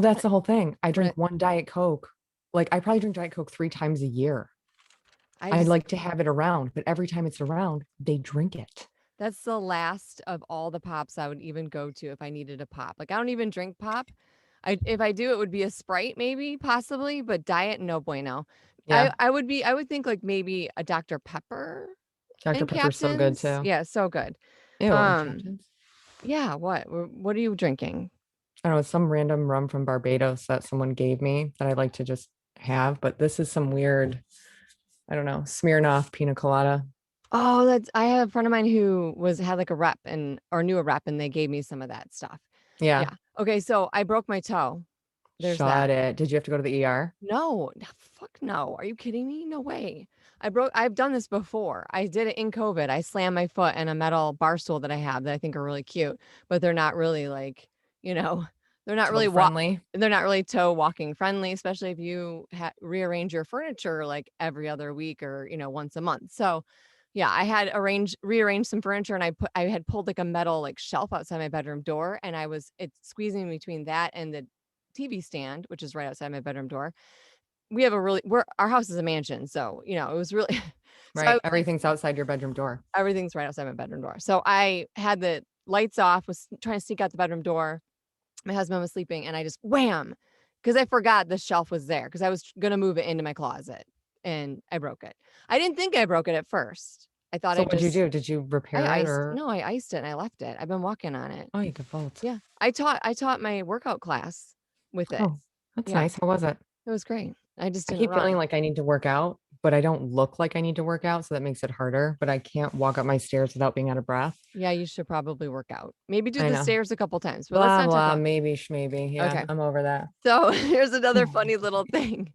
That's the whole thing. I But drink one Diet Coke. Like I probably drink Diet Coke 3 times a year. I I just, like to have it around, but every time it's around, they drink it. that's the last of all the pops I would even go to if I needed a pop. Like I don't even drink pop. If I do, it would be a Sprite, maybe, possibly, but diet, no bueno. Yeah. I would think like maybe a Dr. Pepper Dr. and Pepper's so good Captain's. too. Yeah, so good. Ew, and Um, Captain's. yeah, what are you drinking? I don't know, it's some random rum from Barbados that someone gave me that I like to just have, but this is some weird, I don't know, Smirnoff pina colada. Oh, that's I have a friend of mine who had like a rep and or knew a rep and they gave me some of that stuff. Yeah. Yeah. Okay, so I broke my toe. There's Shut that. it. Did you have to go to the ER? No, fuck no. Are you kidding me? No way. I've done this before. I did it in COVID. I slammed my foot in a metal bar stool that I have that I think are really cute, but they're not really like, you know, they're not Toe really friendly. they're not really toe walking friendly, especially if you rearrange your furniture like every other week or, once a month. So, yeah, I had rearranged some furniture and I had pulled like a metal like shelf outside my bedroom door and it's squeezing between that and the TV stand, which is right outside my bedroom door. We have a really we're our house is a mansion, so, it was really so I Right. was like, Everything's outside your bedroom door. everything's right outside my bedroom door. So I had the lights off, was trying to sneak out the bedroom door. My husband was sleeping, and I just wham, because I forgot the shelf was there because I was gonna move it into my closet, and I broke it. I didn't think I broke it at first. I thought So I what'd you just do? Did you repair it or I iced it and I left it. I've been walking on it. oh you could vault. Yeah. I taught my workout class with it. Oh, that's Yeah, nice. How was it? it was great. I just I didn't keep feeling run. like I need to work out, but I don't look like I need to work out, so that makes it harder. But I can't walk up my stairs without being out of breath. Yeah, you should probably work out. Maybe do I the know. stairs a couple times, but let's Blah not talk blah, about maybe maybe. Yeah, okay. I'm over that. So here's another funny little thing.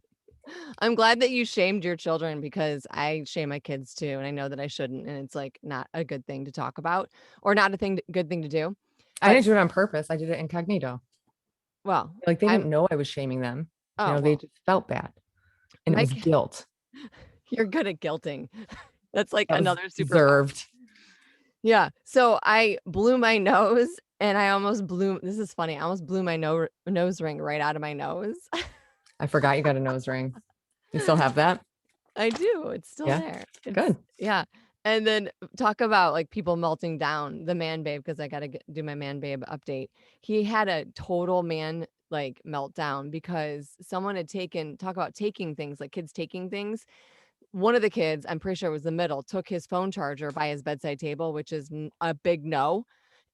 I'm glad that you shamed your children because I shame my kids too, and I know that I shouldn't, and it's like not a good thing to talk about or not a good thing to do. I But didn't do it on purpose. I did it incognito. well, Like they didn't I'm know I was shaming them. oh They well, just felt bad. And it my was guilt. you're good at guilting. That's like That was another superpower. deserved. Yeah. So I blew my nose and I almost blew this is funny. I almost blew my nose ring right out of my nose. I forgot you got a nose ring. You still have that? I do. It's still Yeah. there. It's Good. yeah. And then talk about like people melting down the man babe because I got to do my man babe update. He had a total man like meltdown because someone had talk about taking things like kids taking things. One of the kids, I'm pretty sure it was the middle, took his phone charger by his bedside table, which is a big no,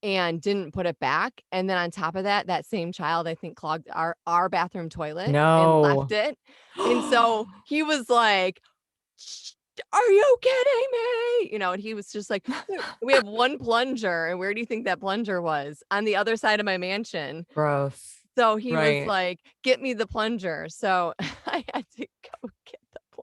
and didn't put it back. And then on top of that, that same child, I think, clogged our bathroom toilet and left No. it. And so he was like, are you kidding me? And he was just like, we have one plunger. And where do you think that plunger was? On the other side of my mansion. Gross. So he was Right. like, get me the plunger. So I had to go get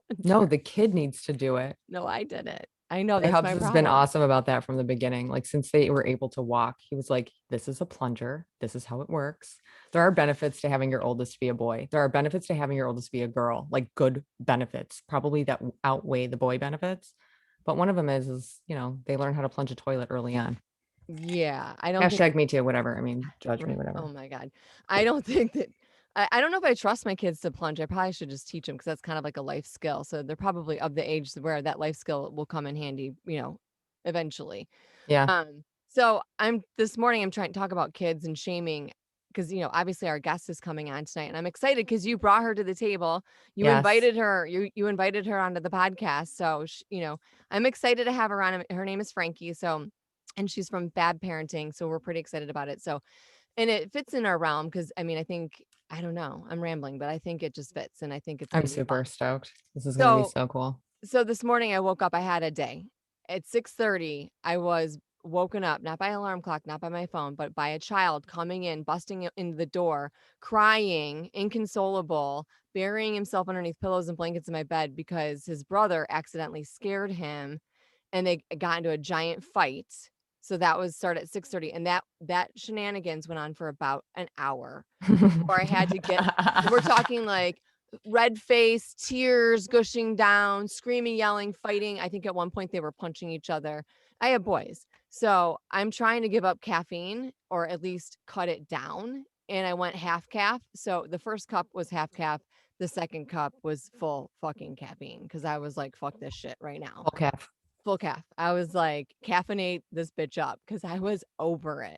the No, plunger. the kid needs to do it. No, I did it. I know that's Hubs my has been problem. awesome about that from the beginning. Like since they were able to walk, he was like, "This is a plunger. This is how it works." There are benefits to having your oldest be a boy. There are benefits to having your oldest be a girl. Like good benefits, probably that outweigh the boy benefits. But one of them is they learn how to plunge a toilet early on. Yeah, I don't think Hashtag me too. Whatever. I mean, judge me. oh Whatever. my god. I don't think that I don't know if I trust my kids to plunge. I probably should just teach them because that's kind of like a life skill. So they're probably of the age where that life skill will come in handy, eventually. Yeah. So I'm this morning I'm trying to talk about kids and shaming because obviously our guest is coming on tonight and I'm excited because you brought her to the table. Yes. You invited her onto the podcast. So I'm excited to have her on. Her name is Frankie. So and she's from FAAB Parenting. So we're pretty excited about it. So and it fits in our realm because I mean I think I don't know. I'm rambling, but I think it just fits and I think it's I'm gonna be super fun. stoked. This is gonna be So so cool. so this morning I woke up, I had a day. At 6:30, I was woken up, not by alarm clock, not by my phone, but by a child coming in, busting in the door, crying, inconsolable, burying himself underneath pillows and blankets in my bed because his brother accidentally scared him and they got into a giant fight. So that was started at 6:30 and that shenanigans went on for about an hour before I had to get we're talking like red face, tears gushing down, screaming, yelling, fighting. I think at one point they were punching each other. I have boys. So I'm trying to give up caffeine or at least cut it down. and I went half calf. So the first cup was half calf. The second cup was full fucking caffeine because I was like, fuck this shit right now. Full calf. Full calf. I was like, caffeinate this bitch up because I was over it.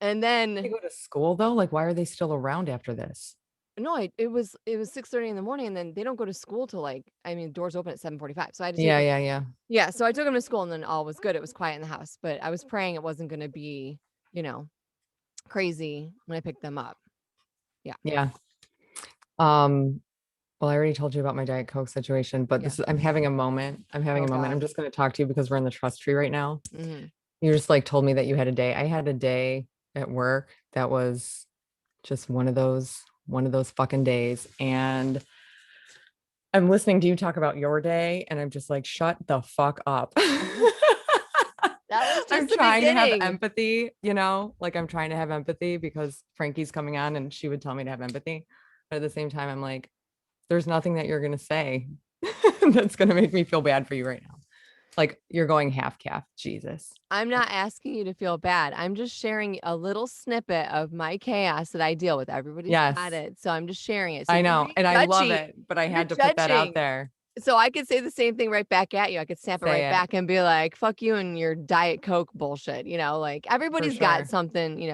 And They then go to school though? Like, why are they still around after this? no, it was 6:30 in the morning, and then they don't go to school till like, I mean, doors open at 7:45. So I had to take Yeah, them. yeah, yeah. Yeah, so I took them to school and then all was good. It was quiet in the house, but I was praying it wasn't gonna be, you know, crazy when I picked them up. Yeah. Yeah. Um, well, I already told you about my Diet Coke situation, but Yeah. I'm having a moment. I'm having Oh a moment. I'm god. just going to talk to you because we're in the trust tree right now. Mhm. You just like told me that you had a day. I had a day at work that was just one of those fucking days. And I'm listening to you talk about your day, and I'm just like, shut the fuck up. That was I'm just the trying to have beginning. empathy, like I'm trying to have empathy because Frankie's coming on and she would tell me to have empathy. But at the same time, I'm like, there's nothing that you're going to say that's going to make me feel bad for you right now. Like you're going half calf. Jesus. I'm not asking you to feel bad. I'm just sharing a little snippet of my chaos that I deal with. Everybody's got Yes, it, so I'm just sharing it. So I you're know. being And I love judgy. it, but I You're had to put that out judging. there. So I could say the same thing right back at you. I could snap it Say right it back and be like, "Fuck you and your Diet Coke bullshit," like for everybody's got sure. something.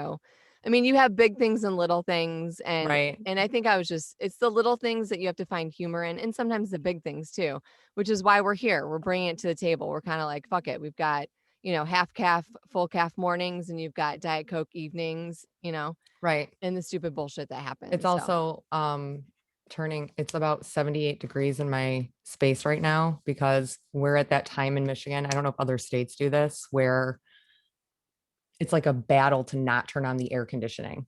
I mean, you have big things and little things Right. and I think I was just it's the little things that you have to find humor in and sometimes the big things too, which is why we're here. We're bringing it to the table. We're kind of like, "Fuck it. We've got, half calf, full calf mornings and you've got Diet Coke evenings, Right. and the stupid bullshit that It's happens." So, also it's about 78 degrees in my space right now because we're at that time in Michigan. I don't know if other states do this where it's like a battle to not turn on the air conditioning.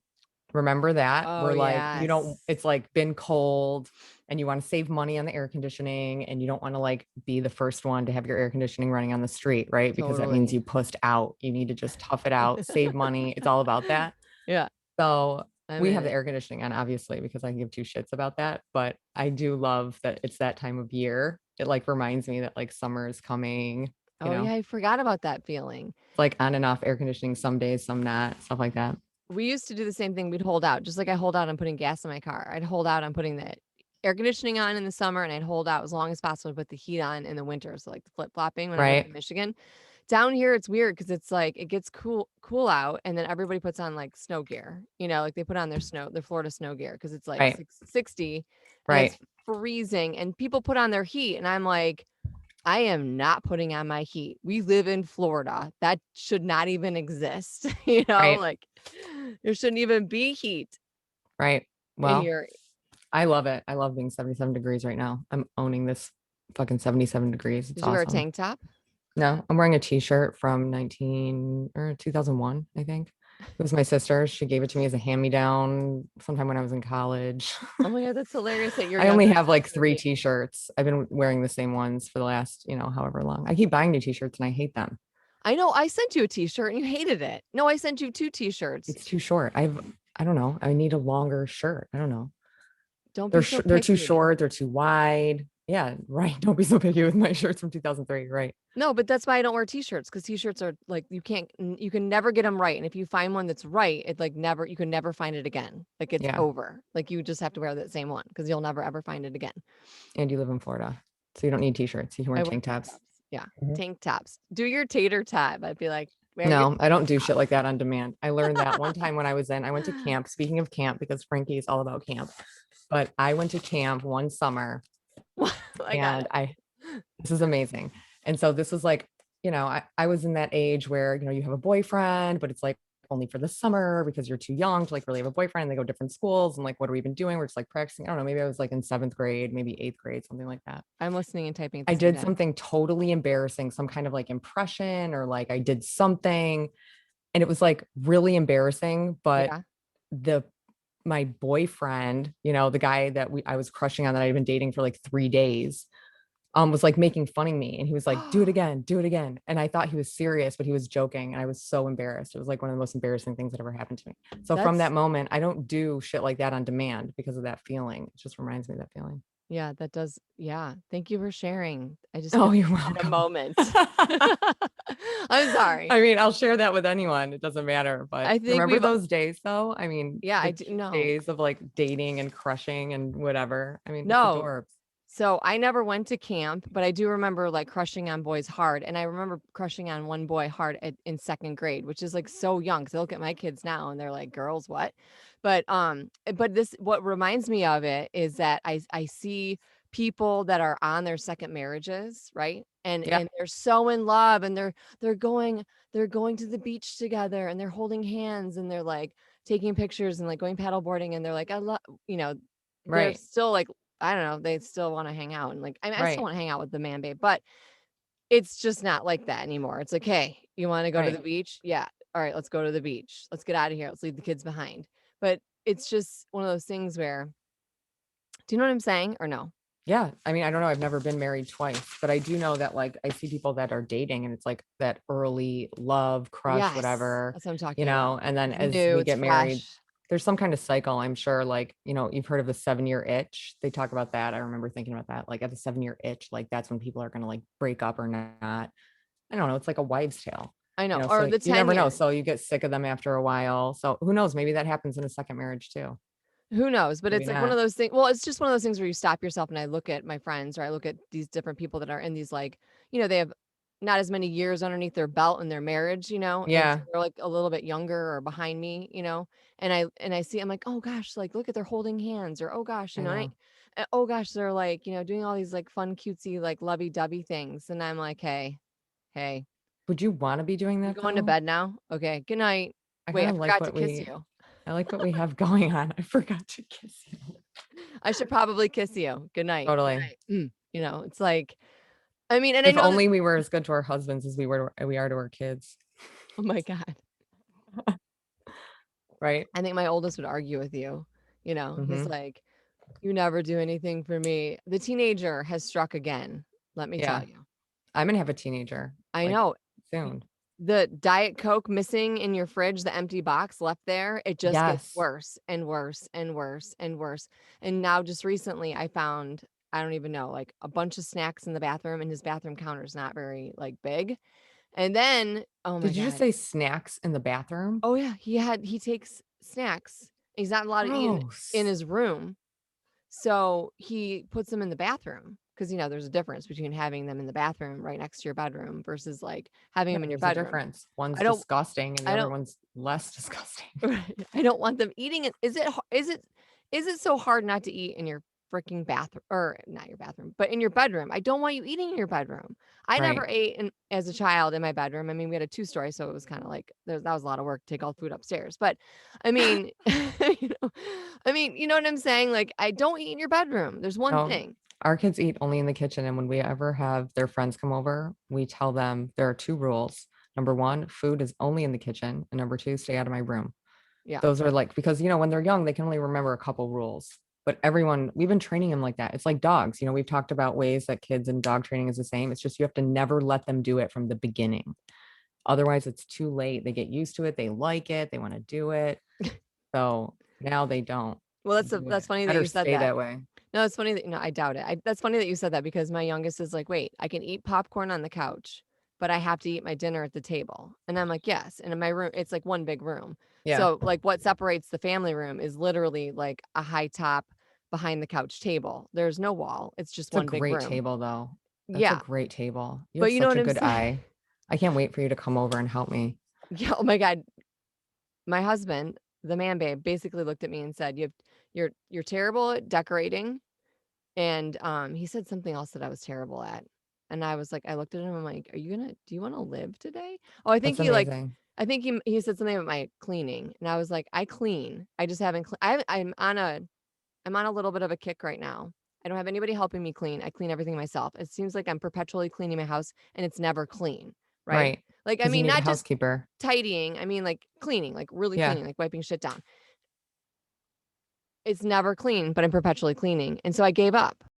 Remember that? oh We're like, you don't, yes. it's like been cold and you want to save money on the air conditioning and you don't want to like be the first one to have your air conditioning running on the street, right? Because that means Totally. you pussed out. You need to just tough it out, save money. It's all about that. Yeah, So I'm we in have the it. air conditioning on, obviously, because I give two shits about that. But I do love that it's that time of year. It like reminds me that like summer is coming, Oh, yeah, I forgot about that feeling. it's like on and off air conditioning some days, some not, stuff like that. We used to do the same thing. We'd hold out, just like I hold out on putting gas in my car. I'd hold out on putting the air conditioning on in the summer, and I'd hold out as long as possible to put the heat on in the winter. So like the flip-flopping when I lived Right. in Michigan. Down here, it's weird because it's like it gets cool out, and then everybody puts on like snow gear. Like they put on their Florida snow gear because it's like Right. 60 and it's Right. freezing, and people put on their heat, and I'm like, I am not putting on my heat. We live in Florida. That should not even exist. Right. Like there shouldn't even be heat Right. in Well, your. I love it. I love being 77 degrees right now. I'm owning this fucking 77 degrees. It's Did you wear a awesome. tank top? No, I'm wearing a t-shirt from 19 or 2001, I think. It was my sister. She gave it to me as a hand-me-down sometime when I was in college. Oh my god, that's hilarious that you're I only younger have like than three me. t-shirts. I've been wearing the same ones for the last, however long. I keep buying new t-shirts and I hate them. I know I sent you a t-shirt and you hated it. No, I sent you two t-shirts. It's too short. I don't know. I need a longer shirt. I don't know. Don't be so They're too picky. short, they're too wide. Yeah, right. Don't be so picky with my shirts from 2003, right? No, but that's why I don't wear t-shirts because t-shirts are like you can never get them right. And if you find one that's right, it like never you can never find it again. Like it's Yeah. over. Like you just have to wear that same one because you'll never ever find it again. And you live in Florida. So you don't need t-shirts. You can wear I wear tank tank tops. tops. Yeah, Mhm. tank tops. Do your tater top. I'd be like, wear your No, I don't tank do top. shit like that on demand. I learned that one time when I went to camp. Speaking of camp, because Frankie is all about camp, but I went to camp one summer I got and it. this is amazing. And so this was like, I was in that age where, you have a boyfriend, but it's like only for the summer because you're too young to like really have a boyfriend. They go different schools and like, what are we even doing? We're just like practicing. I don't know. Maybe I was like in seventh grade, maybe eighth grade, something like that. I'm listening and typing at the I same did time. something totally embarrassing, some kind of like impression or like I did something and it was like really embarrassing. But Yeah. the my boyfriend, the guy that I was crushing on that I'd been dating for like 3 days, was like making fun of me and he was like, do it again, do it again. And I thought he was serious, but he was joking. And I was so embarrassed. It was like one of the most embarrassing things that ever happened to me. So from That's that moment, I don't do shit like that on demand because of that feeling. It just reminds me of that feeling. Yeah, that does yeah, thank you for sharing. I just Oh, feel you're like I had a welcome. moment. I'm sorry. I mean, I'll share that with anyone. It doesn't matter. But I think remember we've those days though? I mean, yeah, I the do cute no. days of like dating and crushing and whatever. I mean, it's No. adorbs. So, I never went to camp, but I do remember, like, crushing on boys hard, and I remember crushing on one boy hard in 2nd grade, which is, like, so young, 'cause I look at my kids now and they're like, "Girls, what?" But this what reminds me of it is that I see people that are on their 2nd marriages, right? Yeah. And they're so in love and they're going they're going to the beach together and they're holding hands and they're, like, taking pictures and, like, going paddleboarding and they're like, "I love," you know, they're Right. still, like, I don't know, they still wanna hang out and, like I mean, I still Right. wanna hang out with the man babe, but it's just not like that anymore. It's like, "Hey, you wanna go to the Right. beach? Yeah. Alright, let's go to the beach. Let's get out of here. Let's leave the kids behind." But it's just one of those things where do you know what I'm saying or no? Yeah. I mean, I don't know. I've never been married twice, but I do know that like I see people that are dating and it's like that early love, crush, Yes, whatever, that's what I'm talking about. and then It's as new, we it's get married, fresh. there's some kind of cycle, I'm sure, like, you've heard of the 7-year itch. They talk about that. I remember thinking about that. Like at the 7-year itch, like that's when people are gonna like break up or not. I don't know. It's like a wives' tale, I know, or so the you 10 never know. year. So you get sick of them after a while. So who knows? Maybe that happens in a second marriage too. Who knows? But Maybe it's like one of not. those things well, it's just one of those things where you stop yourself and I look at my friends or I look at these different people that are in these like, they have not as many years underneath their belt in their marriage, and so Yeah, they're like a little bit younger or behind me, and I see I'm like, "Oh gosh, like look at they're holding hands," or "Oh gosh," I know. "Oh gosh, they're like, doing all these like fun cutesy like lovey-dovey things." And I'm like, "Hey, hey, Would you want to be doing you that going to though? bed now? Okay, good night." I Wait, kind I of like forgot to what kiss we you. I like what we have going on. I forgot to kiss you. I should probably kiss you. Good night. Totally. It's like I mean, and I If know that only we were as good to our husbands as we are to our kids, oh my god. right? I think my oldest would argue with you. He's Mhm. like, "You never do anything for me." The teenager has struck again, let me tell Yeah. you. I'm gonna have a teenager, I like, know. Y soon. the Diet Coke missing in your fridge, the empty box left there, it just gets Yes. worse and worse and worse and worse. And now just recently, I found, I don't even know, like, a bunch of snacks in the bathroom, and his bathroom counter is not very, like, big. And then oh my Did you just god. say snacks in the bathroom? Oh, yeah, he takes snacks. He's not allowed to eat in Gross. his room, so he puts them in the bathroom because there's a difference between having them in the bathroom right next to your bedroom versus, like, having Yeah, them in your there's a bedroom. difference. One's I don't disgusting and the I other don't one's less disgusting. right, I don't want them eating it. Is it so hard not to eat in your freaking bathroom or not your bathroom, but in your bedroom? I don't want you eating in your bedroom. I never Right. ate as a child in my bedroom. I mean, we had a two-story, so it was kinda like that was a lot of work to take all the food upstairs, but, I mean, you know you know what I'm saying? Like, I don't eat in your bedroom. There's one No, thing. our kids eat only in the kitchen, and when we ever have their friends come over, we tell them there are 2 rules. Number 1, food is only in the kitchen, and number 2, stay out of my room. Yeah. Those are like because, when they're young, they can only remember a couple rules, but we've been training them like that. It's like dogs, we've talked about ways that kids and dog training is the same. It's just you have to never let them do it from the beginning. Otherwise, it's too late. They get used to it, they like it, they wanna do it. So, now they don't Well, do that's it. funny that Better you said stay that. that way. No, it's funny that I doubt it. That's funny that you said that because my youngest is like, "Wait, I can eat popcorn on the couch, but I have to eat my dinner at the table." And I'm like, "Yes." And in my room, it's like one big room. Yeah. So, like, what separates the family room is literally like a high top behind the couch table. There's no wall. It's just It's a one big great room. table, though. That's a Yeah, great table. You have but you know such what a I'm good saying? eye. I can't wait for you to come over and help me. Yeah. Oh my god. My husband, the man babe, basically looked at me and said, "You're terrible at decorating." And, he said something else that I was terrible at, and I looked at him, I'm like, do you wanna live today?" Oh, That's amazing. I think he said something about my cleaning, and I was like, "I clean, I just haven't cle I'm on a little bit of a kick right now. I don't have anybody helping me clean, I clean everything myself. It seems like I'm perpetually cleaning my house, and it's never clean, right? Right. Like, I Because you mean, need a not just housekeeper. tidying, I mean, like, cleaning, like, really Yeah. cleaning, like wiping shit down. It's never clean, but I'm perpetually cleaning, and so I gave up.